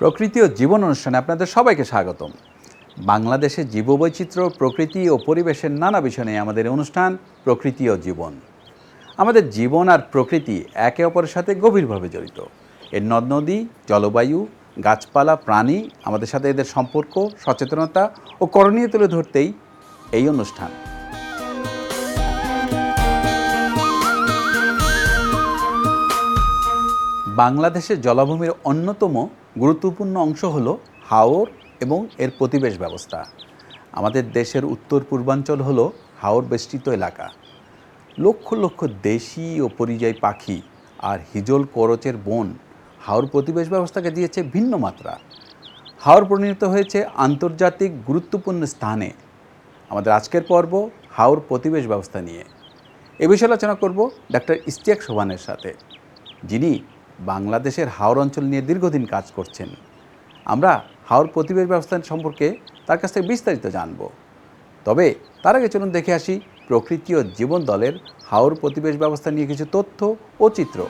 প্রকৃতি ও জীবন অনুষ্ঠানে আপনাদের সবাইকে স্বাগতম। বাংলাদেশের জীববৈচিত্র্য, প্রকৃতি ও পরিবেশের নানা বিষয় নিয়ে আমাদের অনুষ্ঠান প্রকৃতি ও জীবন। আমাদের জীবন আর প্রকৃতি একে অপরের সাথে গভীরভাবে জড়িত। এর নদ নদী, জলবায়ু, গাছপালা, প্রাণী, আমাদের সাথে এদের সম্পর্ক, সচেতনতা ও করণীয় তুলে ধরতেই এই অনুষ্ঠান। বাংলাদেশের জলাভূমির অন্যতম গুরুত্বপূর্ণ অংশ হলো হাওর এবং এর প্রতিবেশ ব্যবস্থা। আমাদের দেশের উত্তর পূর্বাঞ্চল হলো হাওর বেষ্টিত এলাকা। লক্ষ লক্ষ দেশি ও পরিযায়ী পাখি আর হিজল করচের বন হাওর প্রতিবেশ ব্যবস্থাকে দিয়েছে ভিন্ন মাত্রা। হাওর পরিণত হয়েছে আন্তর্জাতিক গুরুত্বপূর্ণ স্থানে। আমাদের আজকের পর্ব হাওর প্রতিবেশ ব্যবস্থা নিয়ে। এ বিষয়ে আলোচনা করব ডাক্তার ইশতিয়াক সোবহানের সাথে, যিনি বাংলাদেশের হাওর অঞ্চল নিয়ে দীর্ঘদিন কাজ করছেন। আমরা হাওর প্রতিবেশ ব্যবস্থা সম্পর্কে তার কাছ থেকে বিস্তারিত জানব। তবে তার আগে চলুন দেখে আসি প্রকৃতি ও জীবন দলের হাওর প্রতিবেশ ব্যবস্থা নিয়ে কিছু তথ্য ও চিত্র।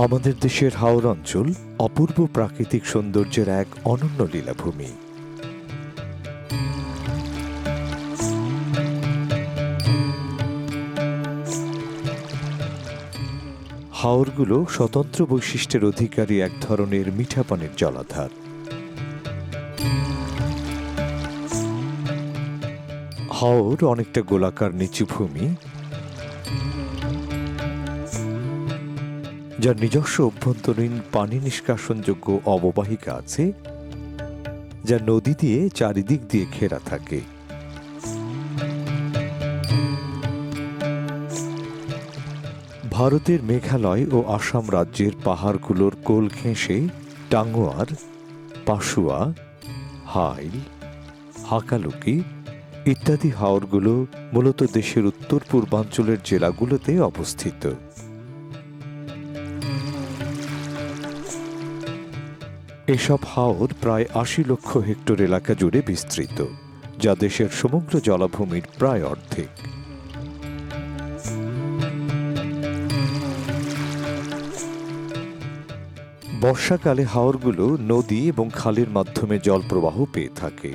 আমাদের দেশের হাওর অঞ্চল অপূর্ব প্রাকৃতিক সৌন্দর্যের এক অনন্য লীলাভূমি। হাওরগুলো স্বতন্ত্র বৈশিষ্ট্যের অধিকারী এক ধরনের মিঠা পানির জলাধার। হাওর অনেকটা গোলাকার নিচু ভূমি, যার নিজস্ব অভ্যন্তরীণ পানি নিষ্কাশনযোগ্য অববাহিকা আছে, যা নদী দিয়ে চারিদিক দিয়ে ঘেরা থাকে। ভারতের মেঘালয় ও আসাম রাজ্যের পাহাড়গুলোর কোল ঘেঁষে টাঙ্গুয়ার, পাশুয়া, হাইল, হাকালুকি ইত্যাদি হাওরগুলো মূলত দেশের উত্তর পূর্বাঞ্চলের জেলাগুলোতে অবস্থিত। এসব হাওর প্রায় ৮০ লক্ষ হেক্টর এলাকা জুড়ে বিস্তৃত, যা দেশের সমগ্র জলাভূমির প্রায় অর্ধেক। বর্ষাকালে হাওরগুলো নদী এবং খালের মাধ্যমে জল প্রবাহ পেয়ে থাকে।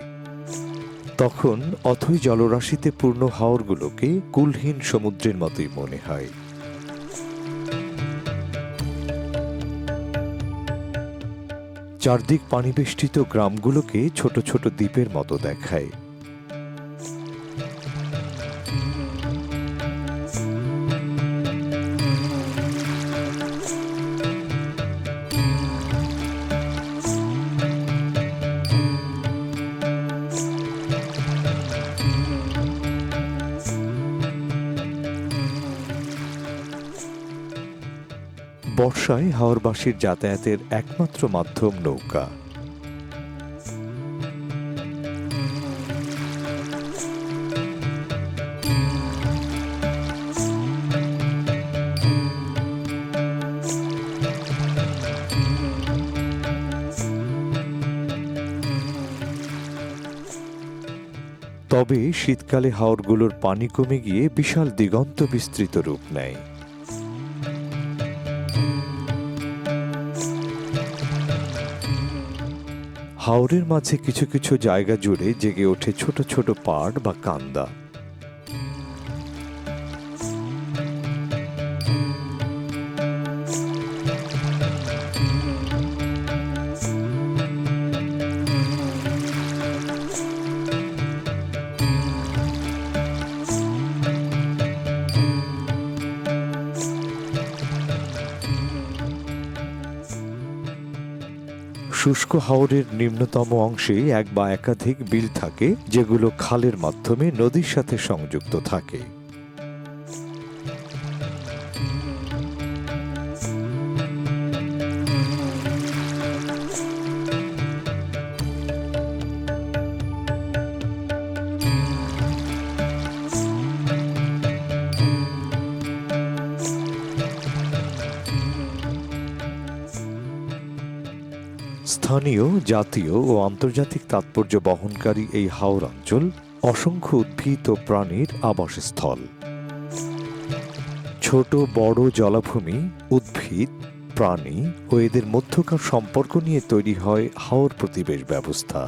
তখন অথই জলরাশিতে পূর্ণ হাওরগুলোকে কুলহীন সমুদ্রের মতোই মনে হয়। চারদিক পানিবেষ্টিত গ্রামগুলোকে ছোট ছোট দ্বীপের মতো দেখায়। বর্ষায় হাওরবাসীর যাতায়াতের একমাত্র মাধ্যম নৌকা। তবে শীতকালে হাওরগুলোর পানি কমে গিয়ে বিশাল দিগন্ত বিস্তৃত রূপ নেয়। হাওরের মাঝে কিছু কিছু জায়গা জুড়ে জেগে ওঠে ছোট ছোট পাড় বা কান্দা। শুষ্ক হাওরের নিম্নতম অংশে এক বা একাধিক বিল থাকে, যেগুলো খালের মাধ্যমে নদীর সাথে সংযুক্ত থাকে। স্থানীয়, জাতীয় ও আন্তর্জাতিক তাৎপর্য বহনকারী এই হাওর অঞ্চল অসংখ্য উদ্ভিদ ও প্রাণীর আবাসস্থল। ছোট বড় জলাভূমি, উদ্ভিদ, প্রাণী ও এদের মধ্যকার সম্পর্ক নিয়ে তৈরি হয় হাওর প্রতিবেশ ব্যবস্থা।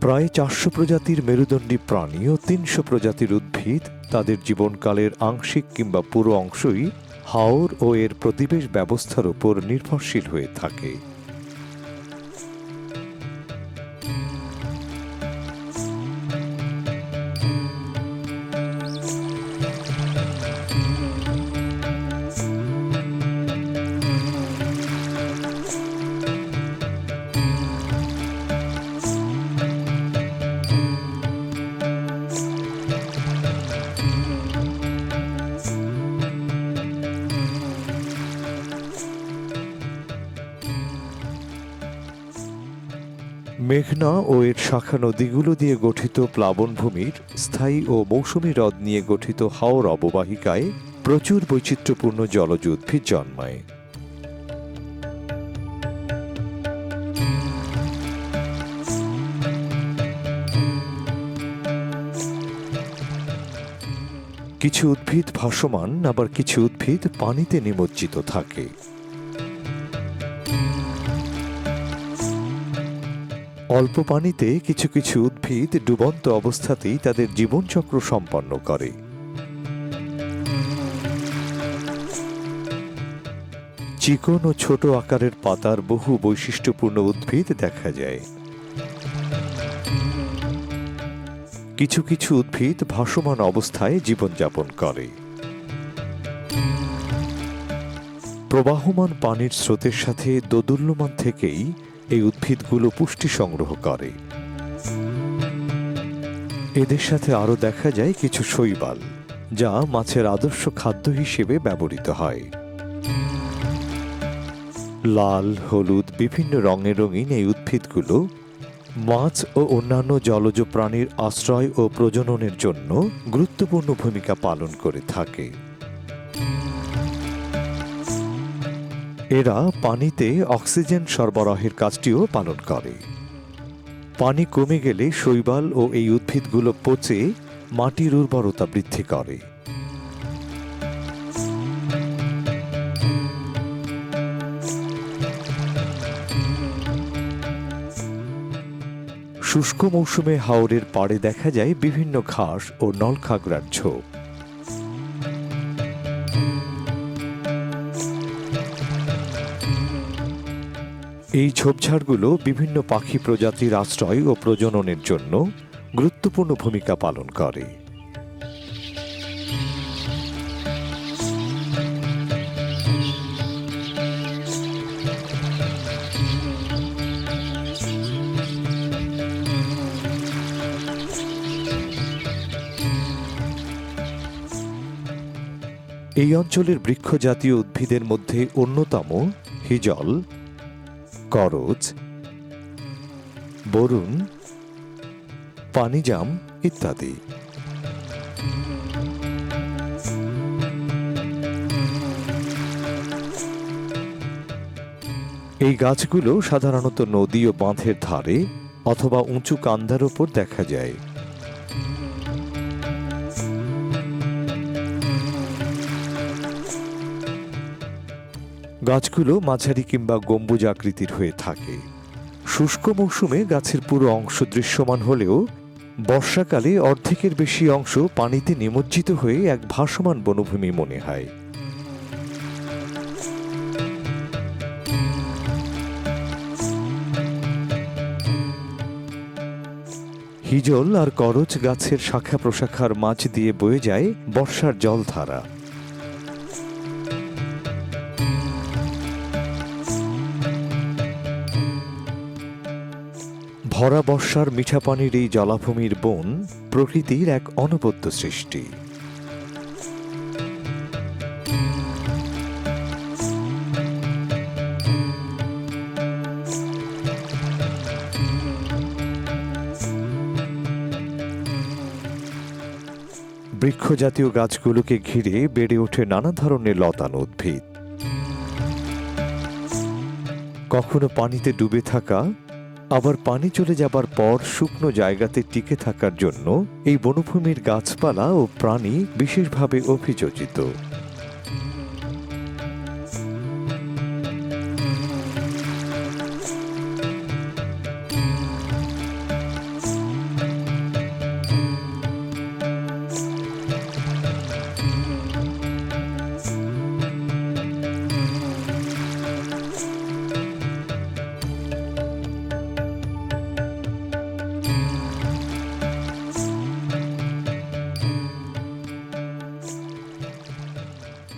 প্রায় 400 প্রজাতির মেরুদণ্ডী প্রাণী ও 300 প্রজাতির উদ্ভিদ তাদের জীবনকালের আংশিক কিংবা পুরো অংশই হাওর ও এর প্রতিবেশ ব্যবস্থার উপর নির্ভরশীল হয়ে থাকে। মেঘনা ও এর শাখা নদীগুলো দিয়ে গঠিত প্লাবনভূমির স্থায়ী ও মৌসুমী হ্রদ নিয়ে গঠিত হাওর অববাহিকায় প্রচুর বৈচিত্র্যপূর্ণ জলজ উদ্ভিদ জন্মায়। কিছু উদ্ভিদ ভাসমান, আবার কিছু উদ্ভিদ পানিতে নিমজ্জিত থাকে। অল্প পানিতে কিছু কিছু উদ্ভিদ ডুবন্ত অবস্থাতেই তাদের জীবনচক্র সম্পন্ন করে। চিকন ও ছোট আকারের পাতার বহু বৈশিষ্ট্যপূর্ণ উদ্ভিদ দেখা যায়। কিছু কিছু উদ্ভিদ ভাসমান অবস্থায় জীবনযাপন করে। প্রবাহমান পানির স্রোতের সাথে দোদুল্যমান থেকেই এই উদ্ভিদগুলো পুষ্টি সংগ্রহ করে। এদের সাথে আরও দেখা যায় কিছু শৈবাল, যা মাছের আদর্শ খাদ্য হিসেবে ব্যবহৃত হয়। লাল, হলুদ, বিভিন্ন রঙে রঙিন এই উদ্ভিদগুলো মাছ ও অন্যান্য জলজ প্রাণীর আশ্রয় ও প্রজননের জন্য গুরুত্বপূর্ণ ভূমিকা পালন করে থাকে। এরা পানিতে অক্সিজেন সরবরাহের কাজটিও পালন করে। পানি কমে গেলে শৈবাল ও এই উদ্ভিদগুলো পচে মাটির উর্বরতা বৃদ্ধি করে। শুষ্ক মৌসুমে হাওরের পাড়ে দেখা যায় বিভিন্ন ঘাস ও নলখাগড়ার ঝোপ। এই ঝোপঝাড়গুলো বিভিন্ন পাখি প্রজাতির আশ্রয় ও প্রজননের জন্য গুরুত্বপূর্ণ ভূমিকা পালন করে। এই অঞ্চলের বৃক্ষজাতীয় উদ্ভিদের মধ্যে অন্যতম হিজল, করচ, বরুণ, পানিজাম ইত্যাদি। এই গাছগুলো সাধারণত নদী ও বাঁধের ধারে অথবা উঁচু কান্দার ওপর দেখা যায়। গাছগুলো মাঝারি কিংবা গম্বুজ আকৃতির হয়ে থাকে। শুষ্ক মৌসুমে গাছের পুরো অংশ দৃশ্যমান হলেও বর্ষাকালে অর্ধেকের বেশি অংশ পানিতে নিমজ্জিত হয়ে এক ভাসমান বনভূমি মনে হয়। হিজল আর করচ গাছের শাখা প্রশাখার মাঝ দিয়ে বয়ে যায় বর্ষার জলধারা। ভরা বর্ষার মিঠা পানির এই জলাভূমির বন প্রকৃতির এক অনবদ্য সৃষ্টি। বৃক্ষজাতীয় গাছগুলোকে ঘিরে বেড়ে ওঠে নানা ধরনের লতানো উদ্ভিদ। কখনো পানিতে ডুবে থাকা, আবার পানি চলে যাবার পর শুকনো জায়গাতে টিকে থাকার জন্য এই বনভূমির গাছপালা ও প্রাণী বিশেষভাবে অভিযোজিত।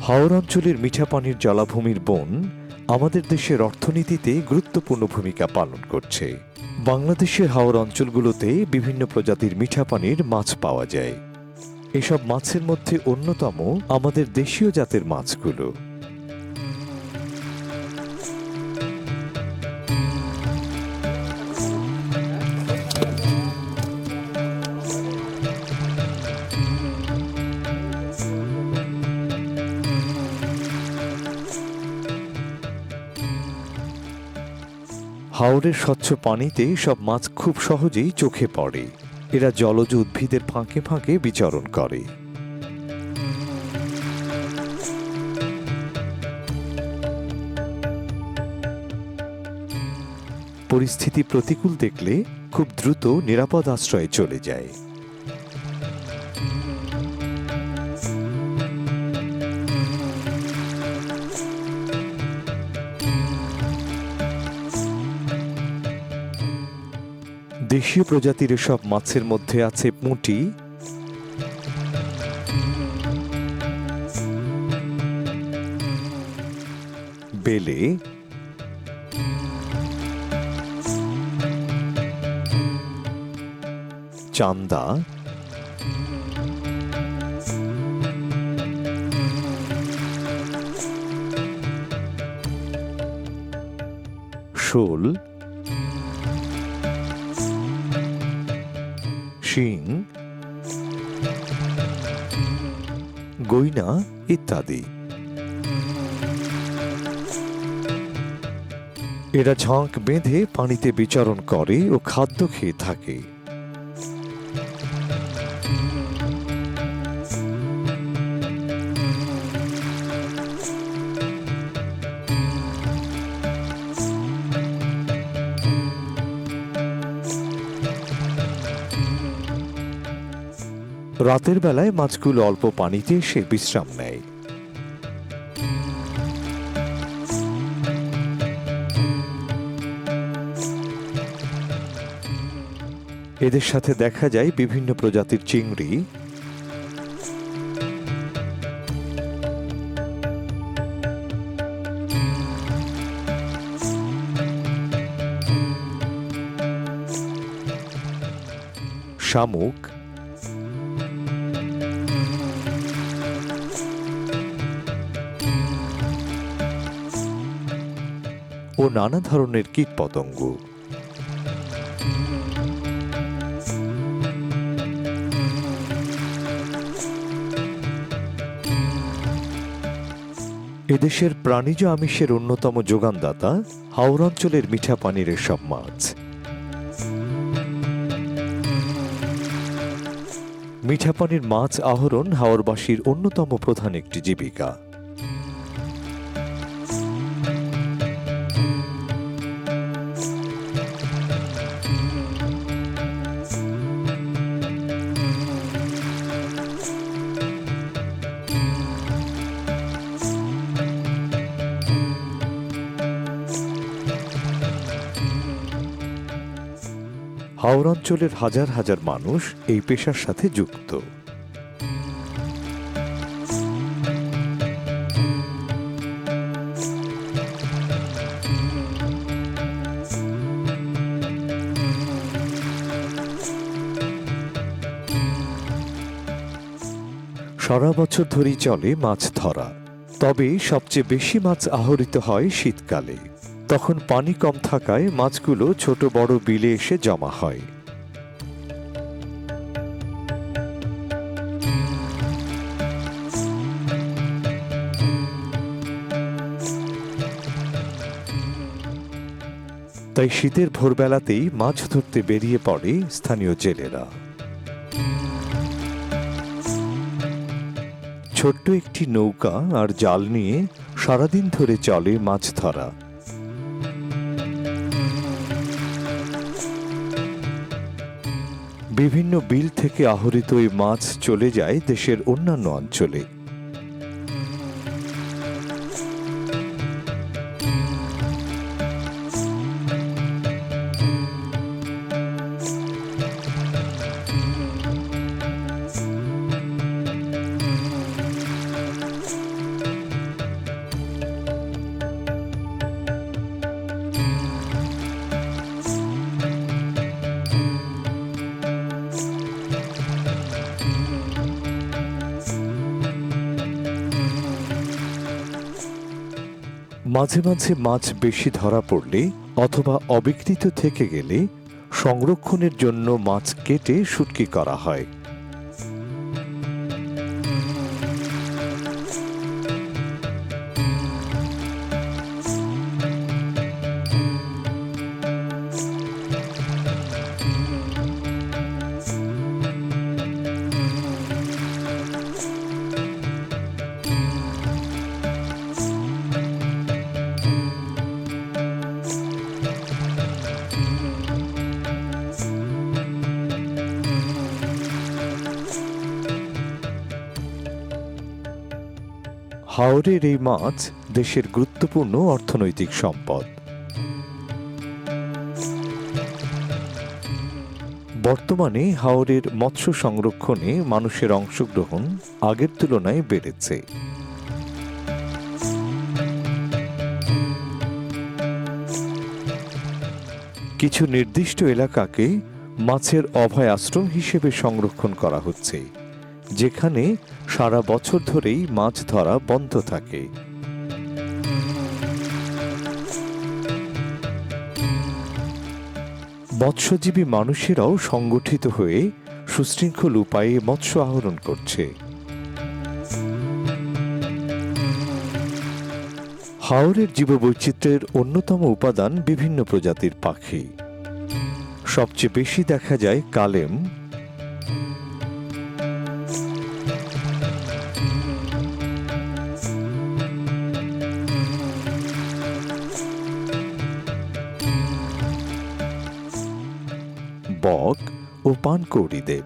হাওর অঞ্চলের মিঠা পানির জলাভূমির বন আমাদের দেশের অর্থনীতিতে গুরুত্বপূর্ণ ভূমিকা পালন করছে। বাংলাদেশের হাওর অঞ্চলগুলোতে বিভিন্ন প্রজাতির মিঠা পানির মাছ পাওয়া যায়। এসব মাছের মধ্যে অন্যতম আমাদের দেশীয় জাতের মাছগুলো। হাওরের স্বচ্ছ পানিতে সব মাছ খুব সহজেই চোখে পড়ে। এরা জলজ উদ্ভিদের ফাঁকে ফাঁকে বিচরণ করে। পরিস্থিতি প্রতিকূল দেখলে খুব দ্রুত নিরাপদ আশ্রয়ে চলে যায়। দেশীয় প্রজাতির এসব মাছের মধ্যে আছে পুঁটি, বেলে, চান্দা, শোল, শিং, গইনা ইত্যাদি। এরা ঝাঁক বেঁধে পানিতে বিচরণ করে ও খাদ্য খেয়ে থাকে। রাতের বেলায় মাছগুলো অল্প পানিতে এসে বিশ্রাম নেয়। এদের সাথে দেখা যায় বিভিন্ন প্রজাতির চিংড়ি, শামুক, ও নানা ধরনের কীটপতঙ্গ। এদেশের প্রাণীজ আমিষের অন্যতম যোগানদাতা হাওর অঞ্চলের মিঠা পানির এসব মাছ। মিঠা পানির মাছ আহরণ হাওরবাসীর অন্যতম প্রধান একটি জীবিকা। হাওর অঞ্চলের হাজার হাজার মানুষ এই পেশার সাথে যুক্ত। সারা বছর ধরেই চলে মাছ ধরা, তবে সবচেয়ে বেশি মাছ আহরিত হয় শীতকালে। তখন পানি কম থাকায় মাছগুলো ছোট বড় বিলে এসে জমা হয়। তাই শীতের ভোরবেলাতেই মাছ ধরতে বেরিয়ে পড়ে স্থানীয় জেলেরা। ছোট্ট একটি নৌকা আর জাল নিয়ে সারাদিন ধরে চলে মাছ ধরা। বিভিন্ন বিল থেকে আহরিত এই মাছ চলে যায় দেশের অন্যান্য অঞ্চলে। মাঝে মাঝে মাছ বেশি ধরা পড়লে অথবা অবিকৃত থেকে গেলে সংরক্ষণের জন্য মাছ কেটে শুটকি করা হয়। হাওরের এই মাছ দেশের গুরুত্বপূর্ণ অর্থনৈতিক সম্পদ। বর্তমানে হাওরের মৎস্য সংরক্ষণে মানুষের অংশগ্রহণ আগের তুলনায় বেড়েছে। কিছু নির্দিষ্ট এলাকাকে মাছের অভয় আশ্রম হিসেবে সংরক্ষণ করা হচ্ছে, যেখানে সারা বছর ধরেই মাছ ধরা বন্ধ থাকে। মৎস্যজীবী মানুষেরাও সংগঠিত হয়ে সুশৃঙ্খল উপায়ে মৎস্য আহরণ করছে। হাওরের জীববৈচিত্র্যের অন্যতম উপাদান বিভিন্ন প্রজাতির পাখি। সবচেয়ে বেশি দেখা যায় কালেম, বক ও পানকৌড়িদের।